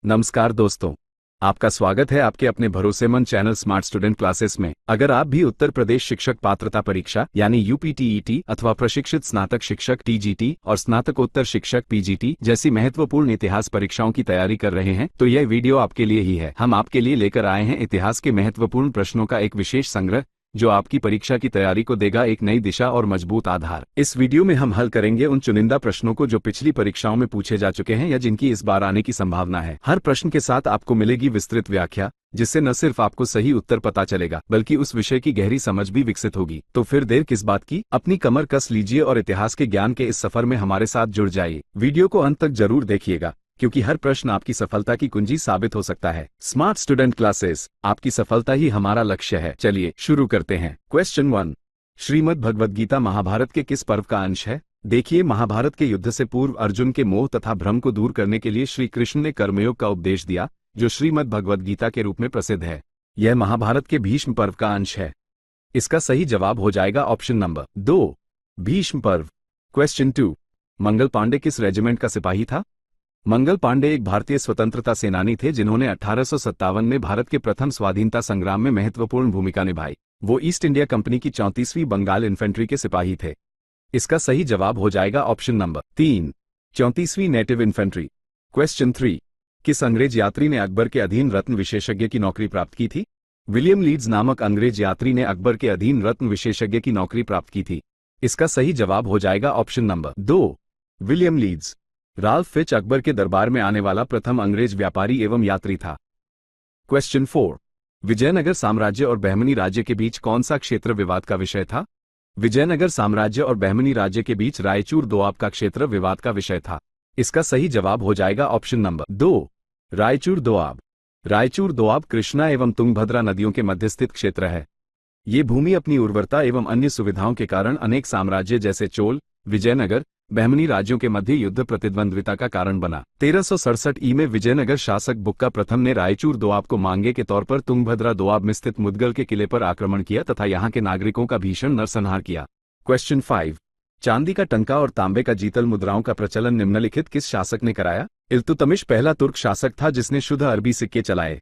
नमस्कार दोस्तों, आपका स्वागत है आपके अपने भरोसेमंद चैनल स्मार्ट स्टूडेंट क्लासेस में। अगर आप भी उत्तर प्रदेश शिक्षक पात्रता परीक्षा यानी यूपीटीईटी अथवा प्रशिक्षित स्नातक शिक्षक टीजीटी और स्नातकोत्तर शिक्षक पीजीटी जैसी महत्वपूर्ण इतिहास परीक्षाओं की तैयारी कर रहे हैं तो यह वीडियो आपके लिए ही है। हम आपके लिए लेकर आए हैं इतिहास के महत्वपूर्ण प्रश्नों का एक विशेष संग्रह जो आपकी परीक्षा की तैयारी को देगा एक नई दिशा और मजबूत आधार। इस वीडियो में हम हल करेंगे उन चुनिंदा प्रश्नों को जो पिछली परीक्षाओं में पूछे जा चुके हैं या जिनकी इस बार आने की संभावना है। हर प्रश्न के साथ आपको मिलेगी विस्तृत व्याख्या, जिससे न सिर्फ आपको सही उत्तर पता चलेगा बल्कि उस विषय की गहरी समझ भी विकसित होगी। तो फिर देर किस बात की, अपनी कमर कस लीजिए और इतिहास के ज्ञान के इस सफर में हमारे साथ जुड़ जाइए। वीडियो को अंत तक जरूर देखिएगा क्योंकि हर प्रश्न आपकी सफलता की कुंजी साबित हो सकता है। स्मार्ट स्टूडेंट क्लासेस, आपकी सफलता ही हमारा लक्ष्य है। चलिए शुरू करते हैं। क्वेश्चन 1, श्रीमद् भगवद गीता महाभारत के किस पर्व का अंश है? देखिए, महाभारत के युद्ध से पूर्व अर्जुन के मोह तथा भ्रम को दूर करने के लिए श्री कृष्ण ने कर्मयोग का उपदेश दिया जो श्रीमद् भगवद गीता के रूप में प्रसिद्ध है। यह महाभारत के भीष्म पर्व का अंश है। इसका सही जवाब हो जाएगा ऑप्शन नंबर 2, भीष्म पर्व। क्वेश्चन 2, मंगल पांडे किस रेजिमेंट का सिपाही था? मंगल पांडे एक भारतीय स्वतंत्रता सेनानी थे जिन्होंने 1857 में भारत के प्रथम स्वाधीनता संग्राम में महत्वपूर्ण भूमिका निभाई। वो ईस्ट इंडिया कंपनी की 34वीं बंगाल इन्फेंट्री के सिपाही थे। इसका सही जवाब हो जाएगा ऑप्शन नंबर 3, 34वीं नेटिव इन्फेंट्री। क्वेश्चन 3, किस अंग्रेज यात्री ने अकबर के अधीन रत्न विशेषज्ञ की नौकरी प्राप्त की थी? विलियम लीड्स नामक अंग्रेज यात्री ने अकबर के अधीन रत्न विशेषज्ञ की नौकरी प्राप्त की थी। इसका सही जवाब हो जाएगा option number 2, William Leeds. Ralph Fitch Akbar के दरबार में आने वाला प्रथम अंग्रेज व्यापारी एवं यात्री था। क्वेश्चन 4, विजयनगर साम्राज्य और बहमनी राज्य के बीच कौन सा क्षेत्र विवाद का विषय था? विजयनगर साम्राज्य और बहमनी राज्य के बीच रायचूर दोआब का क्षेत्र विवाद का विषय था। इसका सही जवाब हो जाएगा ऑप्शन नंबर 2, रायचूर दोआब। रायचूर दोआब कृष्णा एवं तुंगभद्रा नदियों के मध्य स्थित क्षेत्र है। ये भूमि अपनी उर्वरता एवं अन्य सुविधाओं के कारण अनेक साम्राज्य जैसे चोल, विजयनगर, बहमनी राज्यों के मध्य युद्ध प्रतिद्वंद्विता का कारण बना। 1367 ई में विजयनगर शासक बुक्का प्रथम ने रायचूर दोआब को मांगे के तौर पर तुंगभद्रा दोआब में स्थित मुदगल के किले पर आक्रमण किया तथा यहां के नागरिकों का भीषण नरसंहार किया। क्वेश्चन 5, चांदी का टंका और तांबे का जीतल मुद्राओं का प्रचलन निम्नलिखित किस शासक ने कराया? इल्तुतमिश पहला तुर्क शासक था जिसने शुद्ध अरबी सिक्के चलाए।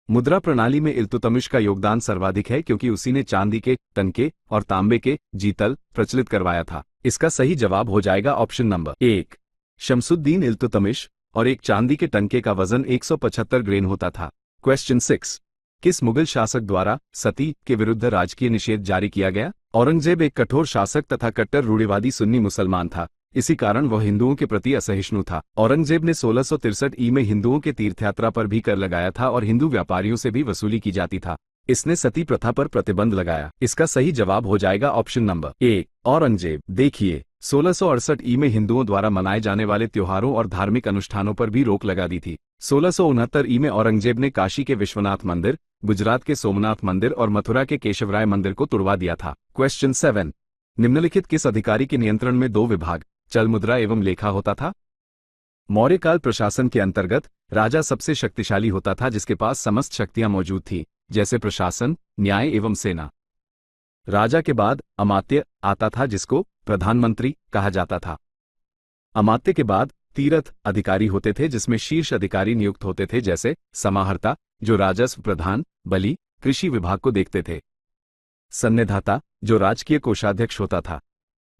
मुद्रा प्रणाली में इल्तुतमिश का योगदान सर्वाधिक है क्योंकि उसी ने चांदी के टंके और तांबे के जीतल प्रचलित करवाया था। इसका सही जवाब हो जाएगा ऑप्शन नंबर 1, शमसुद्दीन इल्तुतमिश, और एक चांदी के टंके का वजन 175 ग्रेन होता था। क्वेश्चन 6, किस मुगल शासक द्वारा सती के विरुद्ध राजकीय निषेध जारी किया गया? औरंगजेब एक कठोर शासक तथा कट्टर रूढ़िवादी सुन्नी मुसलमान था। इसी कारण वह हिंदुओं के प्रति असहिष्णु था। औरंगजेब ने 1663 ई में हिंदुओं के तीर्थयात्रा पर भी कर लगाया था और हिंदू व्यापारियों से भी वसूली की जाती था। इसने सती प्रथा पर प्रतिबंध लगाया। इसका सही जवाब हो जाएगा ऑप्शन नंबर 1, औरंगजेब। देखिए, 1668 ई में हिंदुओं द्वारा मनाए जाने वाले त्योहारों और धार्मिक अनुष्ठानों पर भी रोक लगा दी थी। 1669 ई में औरंगजेब ने काशी के विश्वनाथ मंदिर, गुजरात के सोमनाथ मंदिर और मथुरा के केशवराय मंदिर को तुड़वा दिया था। क्वेश्चन 7, निम्नलिखित किस अधिकारी के नियंत्रण में 2 विभाग, चल मुद्रा एवं लेखा होता था? मौर्यकाल प्रशासन के अंतर्गत राजा सबसे शक्तिशाली होता था जिसके पास समस्त शक्तियां मौजूद थी जैसे प्रशासन, न्याय एवं सेना। राजा के बाद अमात्य आता था जिसको प्रधानमंत्री कहा जाता था। अमात्य के बाद तीर्थ अधिकारी होते थे जिसमें शीर्ष अधिकारी नियुक्त होते थे जैसे समाहर्ता जो राजस्व प्रधान, बलि कृषि विभाग को देखते थे, संनिधाता जो राजकीय कोषाध्यक्ष होता था,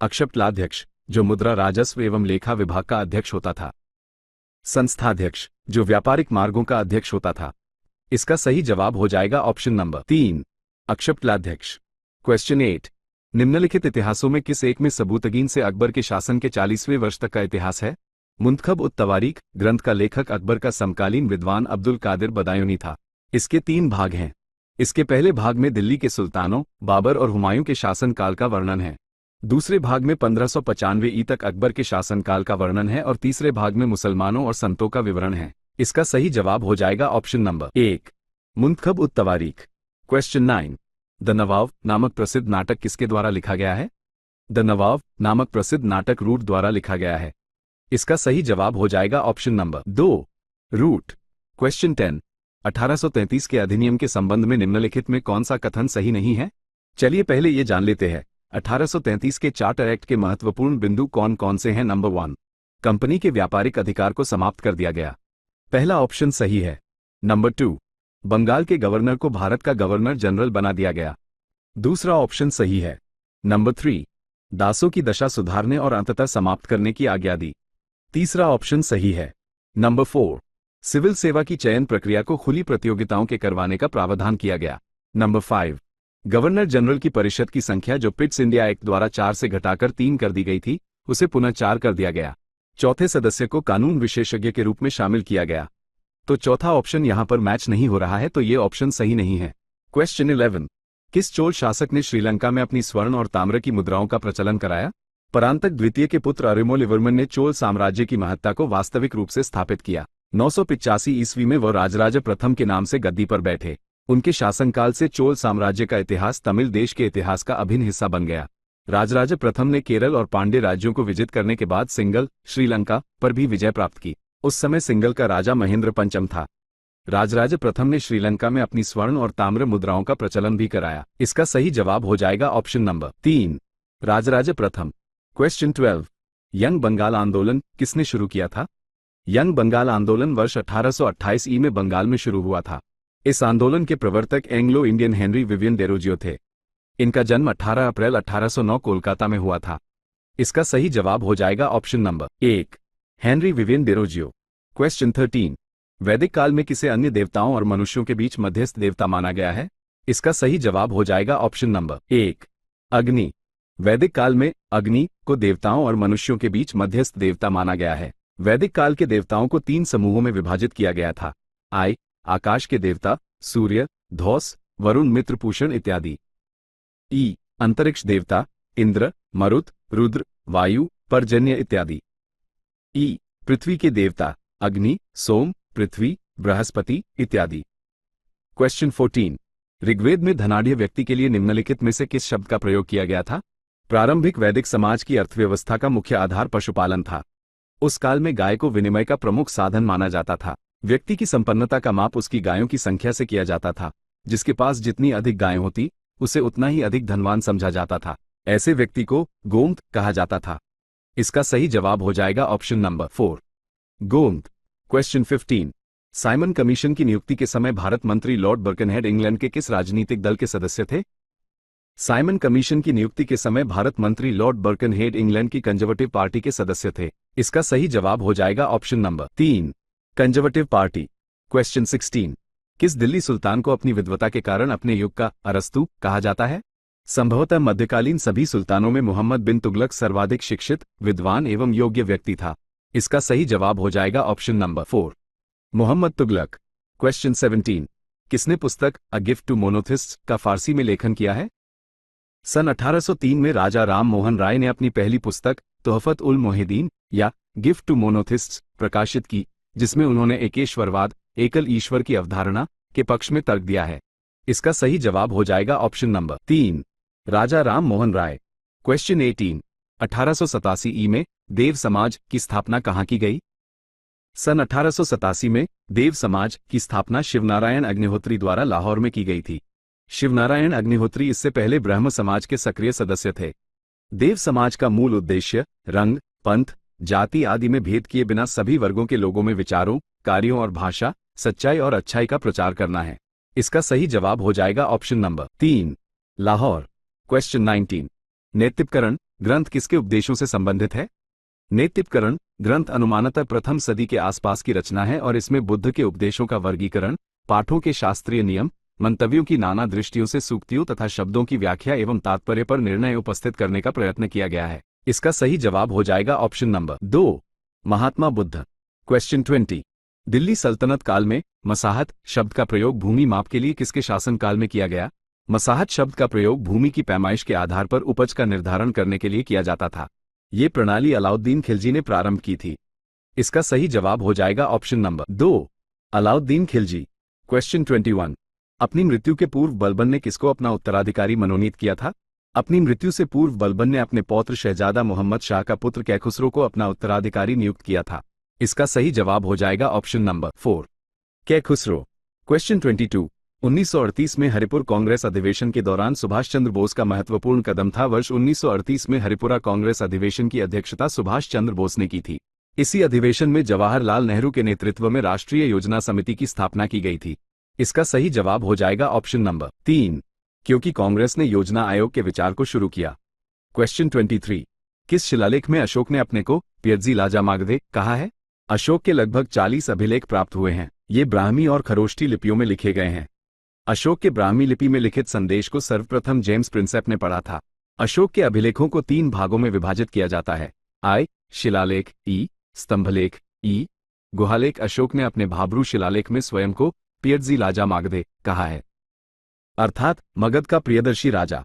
अक्षपलाध्यक्ष जो मुद्रा राजस्व एवं लेखा विभाग का अध्यक्ष होता था, संस्थाध्यक्ष जो व्यापारिक मार्गों का अध्यक्ष होता था। इसका सही जवाब हो जाएगा ऑप्शन नंबर 3, अक्षपलाध्यक्ष। क्वेश्चन 8, निम्नलिखित इतिहासों में किस एक में सबूतगीन से अकबर के शासन के 40वें वर्ष तक का इतिहास है? मुंतखब उत तवारीख ग्रंथ का लेखक अकबर का समकालीन विद्वान अब्दुल कादिर बदायूनी था। इसके 3 भाग हैं। इसके पहले भाग में दिल्ली के सुल्तानों, बाबर और हुमायूं के शासनकाल का वर्णन है। दूसरे भाग में 1595 ई तक अकबर के शासनकाल का वर्णन है और तीसरे भाग में मुसलमानों और संतों का विवरण है। इसका सही जवाब हो जाएगा ऑप्शन नंबर 1, मुंतखब उत तवारीख। क्वेश्चन 9, द नवाब नामक प्रसिद्ध नाटक किसके द्वारा लिखा गया है? द नवाब नामक प्रसिद्ध नाटक रूट द्वारा लिखा गया है। इसका सही जवाब हो जाएगा ऑप्शन नंबर 2, रूट। क्वेश्चन 10, 1833 के अधिनियम के संबंध में निम्नलिखित में कौन सा कथन सही नहीं है? चलिए पहले ये जान लेते हैं 1833 के चार्टर एक्ट के महत्वपूर्ण बिंदु कौन कौन से हैं। नंबर 1, कंपनी के व्यापारिक अधिकार को समाप्त कर दिया गया। पहला ऑप्शन सही है। नंबर 2, बंगाल के गवर्नर को भारत का गवर्नर जनरल बना दिया गया। दूसरा ऑप्शन सही है। नंबर 3, दासों की दशा सुधारने और अंततः समाप्त करने की आज्ञा दी। तीसरा ऑप्शन सही है। नंबर 4, सिविल सेवा की चयन प्रक्रिया को खुली प्रतियोगिताओं के करवाने का प्रावधान किया गया। नंबर 5, गवर्नर जनरल की परिषद की संख्या जो पिट्स इंडिया एक्ट द्वारा 4 से घटाकर 3 कर दी गई थी, उसे पुनः 4 कर दिया गया। चौथे सदस्य को कानून विशेषज्ञ के रूप में शामिल किया गया। तो चौथा ऑप्शन यहां पर मैच नहीं हो रहा है, तो ये ऑप्शन सही नहीं है। क्वेश्चन 11, किस चोल शासक ने श्रीलंका में अपनी स्वर्ण और ताम्र की मुद्राओं का प्रचलन कराया? परांतक द्वितीय के पुत्र अरिमोलिवर्मन ने चोल साम्राज्य की महत्ता को वास्तविक रूप से स्थापित किया। 985 ईस्वी में वह राजराज प्रथम के नाम से गद्दी पर बैठे। उनके शासनकाल से चोल साम्राज्य का इतिहास तमिल देश के इतिहास का अभिन्न हिस्सा बन गया। राजराज प्रथम ने केरल और पांड्य राज्यों को विजित करने के बाद सिंगल, श्रीलंका पर भी विजय प्राप्त की। उस समय सिंगल का राजा महेंद्र पंचम था। राजराज प्रथम ने श्रीलंका में अपनी स्वर्ण और ताम्र मुद्राओं का प्रचलन भी कराया। इसका सही जवाब हो जाएगा ऑप्शन नंबर 3, राजराज प्रथम। क्वेश्चन 12, यंग बंगाल आंदोलन किसने शुरू किया था? यंग बंगाल आंदोलन वर्ष 1828 ई में बंगाल में शुरू हुआ था। इस आंदोलन के प्रवर्तक Anglo Indian Henry Vivian Derozio थे। इनका जन्म 18 अप्रैल 1809 कोलकाता में हुआ था। इसका सही जवाब हो जाएगा option number 1, Henry Vivian Derozio. Question 13, वैदिक काल में किसे अन्य देवताओं और मनुष्यों के बीच मध्यस्थ देवता माना गया है? इसका सही जवाब हो जाएगा ऑप्शन नंबर 1, अग्नि। वैदिक काल में अग्नि को देवताओं और मनुष्यों के बीच मध्यस्थ देवता माना गया है। वैदिक काल के देवताओं को 3 समूहों में विभाजित किया गया था। आकाश के देवता सूर्य, धौस, वरुण, मित्रपूषण इत्यादि। अंतरिक्ष देवता इंद्र, मरुत, रुद्र, वायु, पर्जन्य इत्यादि। पृथ्वी के देवता अग्नि, सोम, पृथ्वी, बृहस्पति इत्यादि। क्वेश्चन 14, ऋग्वेद में धनाढ्य व्यक्ति के लिए निम्नलिखित में से किस शब्द का प्रयोग किया गया था? प्रारंभिक वैदिक समाज की अर्थव्यवस्था का मुख्य आधार पशुपालन था। उस काल में गाय को विनिमय का प्रमुख साधन माना जाता था। व्यक्ति की संपन्नता का माप उसकी गायों की संख्या से किया जाता था। जिसके पास जितनी अधिक गायें होती, उसे उतना ही अधिक धनवान समझा जाता था। ऐसे व्यक्ति को गोमत कहा जाता था। इसका सही जवाब हो जाएगा ऑप्शन नंबर 4, गोमत। क्वेश्चन 15, साइमन कमीशन की नियुक्ति के समय भारत मंत्री लॉर्ड बर्कनहेड इंग्लैंड के किस राजनीतिक दल के सदस्य थे? साइमन कमीशन की नियुक्ति के समय भारत मंत्री लॉर्ड बर्कनहेड इंग्लैंड की कंजर्वेटिव पार्टी के सदस्य थे। इसका सही जवाब हो जाएगा option number 3, conservative party. Question 16, किस दिल्ली सुल्तान को अपनी विद्वता के कारण अपने युग का अरस्तु कहा जाता है? संभवतः मध्यकालीन सभी सुल्तानों में मोहम्मद बिन तुगलक सर्वाधिक शिक्षित, विद्वान एवं योग्य व्यक्ति था। इसका सही जवाब हो जाएगा option number 4, Mohammad Tughlaq. Question 17, किसने पुस्तक अ गिफ्ट टू मोनोथिस्ट्स का फारसी में लेखन किया है? सन 1803 में राजा राम मोहन राय ने अपनी पहली पुस्तक तोहफत उल मोहिदीन या गिफ्ट टू मोनोथिस्ट्स प्रकाशित की, जिसमें उन्होंने एकेश्वरवाद, एकल ईश्वर की अवधारणा के पक्ष में तर्क दिया है। इसका सही जवाब हो जाएगा ऑप्शन नंबर 3, राजा राम मोहन राय। क्वेश्चन 18, 1887 ई में देव समाज की स्थापना कहाँ की गई? सन 1887 में देव समाज की स्थापना शिवनारायण अग्निहोत्री द्वारा लाहौर में की गई थी। शिवनारायण अग्निहोत्री इससे पहले ब्रह्म समाज के सक्रिय सदस्य थे। देव समाज का मूल उद्देश्य रंग, पंथ, जाति आदि में भेद किए बिना सभी वर्गों के लोगों में विचारों, कार्यों और भाषा, सच्चाई और अच्छाई का प्रचार करना है। इसका सही जवाब हो जाएगा ऑप्शन नंबर 3, लाहौर। क्वेश्चन 19, नेत्तिप्पकरण ग्रंथ किसके उपदेशों से संबंधित है? नेत्तिप्पकरण ग्रंथ अनुमानतः प्रथम सदी के आसपास की रचना है और इसमें बुद्ध के उपदेशों का वर्गीकरण, पाठों के शास्त्रीय नियम, मंतव्यों की नाना दृष्टियों से सूक्तियों तथा शब्दों की व्याख्या एवं तात्पर्य पर निर्णय उपस्थित करने का प्रयत्न किया गया है। इसका सही जवाब हो जाएगा option number 2, Mahatma Buddha. Question 20, Delhi सल्तनत काल में मसाहत शब्द का प्रयोग भूमि माप के लिए किसके शासन काल में किया गया? मसाहत शब्द का प्रयोग भूमि की पैमाइश के आधार पर उपज का निर्धारण करने के लिए किया जाता था। ये प्रणाली अलाउद्दीन खिलजी ने प्रारंभ की थी। इसका सही जवाब हो जाएगा option number 2, Alauddin Khilji. Question 21, अपनी मृत्यु के पूर्व बलबन ने किसको अपना उत्तराधिकारी मनोनीत किया था? अपनी मृत्यु से पूर्व बलबन ने अपने पौत्र शहजादा मोहम्मद शाह का पुत्र कैखुसरो को अपना उत्तराधिकारी नियुक्त किया था। इसका सही जवाब हो जाएगा ऑप्शन नंबर 4, कैखुसरो। क्वेश्चन 22, 1938 में हरिपुर कांग्रेस अधिवेशन के दौरान सुभाष चंद्र बोस का महत्वपूर्ण कदम था। वर्ष 1938 में हरिपुरा कांग्रेस अधिवेशन की अध्यक्षता सुभाष चंद्र बोस ने की थी। इसी अधिवेशन में जवाहरलाल नेहरू के नेतृत्व में राष्ट्रीय योजना समिति की स्थापना की गई थी। इसका सही जवाब हो जाएगा ऑप्शन नंबर 3, क्योंकि कांग्रेस ने योजना आयोग के विचार को शुरू किया। क्वेश्चन 23, किस शिलालेख में अशोक ने अपने को पियज्जी लाजा मागधे कहा है? अशोक के लगभग 40 अभिलेख प्राप्त हुए हैं। ये ब्राह्मी और खरोष्ठी लिपियों में लिखे गए हैं। अशोक के ब्राह्मी लिपि में लिखित संदेश को सर्वप्रथम जेम्स प्रिंसेप ने पढ़ा था। अशोक के अभिलेखों को 3 भागों में विभाजित किया जाता है। आई शिलालेख, ई स्तंभलेख, ई गुहालेख। अशोक ने अपने भाब्रू शिलालेख में स्वयं को पियज्जी लाजा मागधे कहा है, अर्थात मगध का प्रियदर्शी राजा।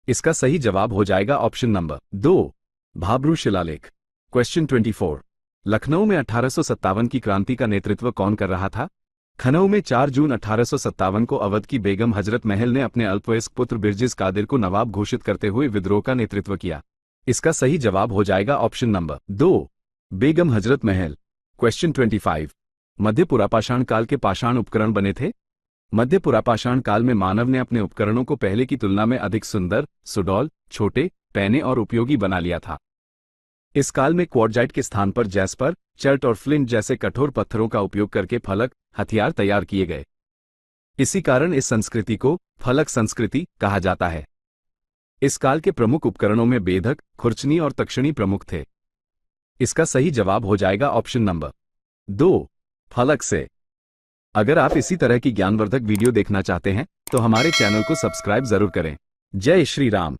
इसका सही जवाब हो जाएगा ऑप्शन नंबर 2, भाब्रू शिलालेख। क्वेश्चन 24, लखनऊ में 1857 की क्रांति का नेतृत्व कौन कर रहा था? लखनऊ में 4 जून 1857 को अवध की बेगम हजरत महल ने अपने अल्पवयस्क पुत्र बिरजिस कादिर को नवाब घोषित करते हुए विद्रोह का नेतृत्व किया। इसका सही जवाब हो जाएगा option number 2, Begum Hazrat Mahal. Question 25, मध्य पुरापाषाण काल के पाषाण उपकरण बने थे? मध्य पुरापाषाण काल में मानव ने अपने उपकरणों को पहले की तुलना में अधिक सुंदर, सुडौल, छोटे, पैने और उपयोगी बना लिया था। इस काल में क्वार्टजाइट के स्थान पर जैस्पर, चर्ट और फ्लिंट जैसे कठोर पत्थरों का उपयोग करके फलक, हथियार तैयार किए गए। इसी कारण इस संस्कृति को फलक संस्कृति कहा जाता है। इस काल के प्रमुख उपकरणों में बेधक, खुरचनी और तक्षणी प्रमुख थे। इसका सही जवाब हो जाएगा ऑप्शन नंबर 2, फलक से। अगर आप इसी तरह की ज्ञानवर्धक वीडियो देखना चाहते हैं तो हमारे चैनल को सब्सक्राइब जरूर करें। जय श्री राम।